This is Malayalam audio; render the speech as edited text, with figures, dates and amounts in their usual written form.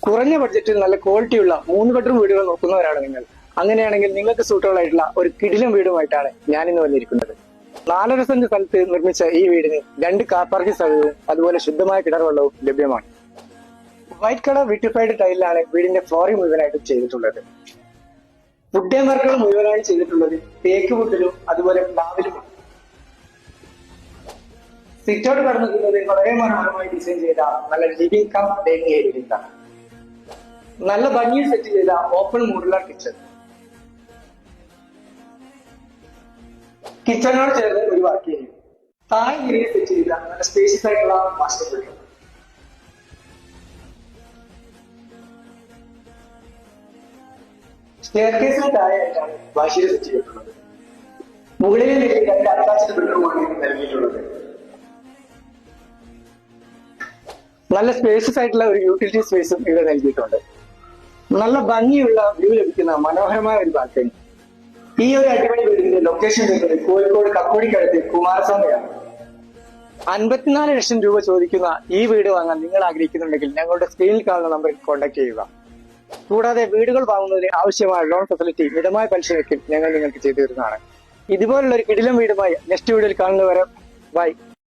കുറഞ്ഞ ബഡ്ജറ്റിൽ നല്ല ക്വാളിറ്റിയുള്ള 3 ബെഡ്റൂം വീടുകൾ നോക്കുന്നവരാണ് നിങ്ങൾ. അങ്ങനെയാണെങ്കിൽ നിങ്ങൾക്ക് സൂട്ടബിൾ ആയിട്ടുള്ള ഒരു കിടിലം വീടുമായിട്ടാണ് ഞാൻ ഇന്ന് വന്നിരിക്കുന്നത്. 4.5 സെന്റ് സ്ഥലത്ത് നിർമ്മിച്ച ഈ വീടിന് 2 കാർ പാർക്കിംഗ് സൗകര്യവും അതുപോലെ ശുദ്ധമായ കിണർവെള്ളവും ലഭ്യമാണ്. വൈറ്റ് കളർ വിട്രിഫൈഡ് ടൈലിലാണ് വീടിന്റെ ഫ്ലോറിംഗ് മുഴുവനായിട്ടും ചെയ്തിട്ടുള്ളത്. വുഡ് വർക്കുകൾ മുഴുവനായി ചെയ്തിട്ടുള്ളത് തേക്ക് വുഡിലും അതുപോലെ പ്ലാവിലുമാണ്. സിറ്റൗട്ട് കടന്നിട്ടുള്ളത് വളരെ മനോഹരമായി ഡിസൈൻ ചെയ്ത നല്ല ലിവിംഗ് കം ഡൈനിങ് ഏരിയയിലേക്കാണ്. നല്ല ഭംഗിയിൽ സെറ്റ് ചെയ്ത ഓപ്പൺ മോഡുലാർ കിച്ചണോട് ചേർന്ന് ഒരു വർക്ക് ഏരിയ, താഴെ നിരയിൽ സെറ്റ് ചെയ്ത നല്ല സ്പേഷ്യസ് ആയിട്ടുള്ള മാസ്റ്റർ ബെഡ്റൂം. സ്റ്റെയർകേസിന് താഴെയായിട്ടാണ് വാഷ്റൂം സെറ്റ് ചെയ്തിട്ടുള്ളത്. മുകളിലെ നിലയിൽ 2 അറ്റാച്ച്ഡ് ബെഡ്റൂമാണ് നൽകിയിട്ടുള്ളത്. നല്ല സ്പേഷ്യസ് ആയിട്ടുള്ള ഒരു യൂട്ടിലിറ്റി സ്പേസും ഇവിടെ നൽകിയിട്ടുണ്ട്. നല്ല ഭംഗിയുള്ള വ്യൂ ലഭിക്കുന്ന മനോഹരമായ ഒരു ബാൽക്കണി. ഈ ഒരു അടിപൊളി വീടിന്റെ ലൊക്കേഷൻ വരുന്നത് കോഴിക്കോട് കക്കോടിക്കടുത്ത് കുമാരസ്വാമിയാണ്. 54 ലക്ഷം രൂപ ചോദിക്കുന്ന ഈ വീട് വാങ്ങാൻ നിങ്ങൾ ആഗ്രഹിക്കുന്നുണ്ടെങ്കിൽ ഞങ്ങളുടെ സ്ക്രീനിൽ കാണുന്ന നമ്പറിൽ കോൺടാക്ട് ചെയ്യുക. കൂടാതെ വീടുകൾ വാങ്ങുന്നതിന് ആവശ്യമായ ലോൺ ഫെസിലിറ്റി മിതമായ പലിശയ്ക്ക് ഞങ്ങൾ നിങ്ങൾക്ക് ചെയ്തു തരുന്നതാണ്. ഇതുപോലുള്ള ഒരു കിടിലം വീടുമായി നെക്സ്റ്റ് വീഡിയോയിൽ കാണുന്നവരെ ബൈ.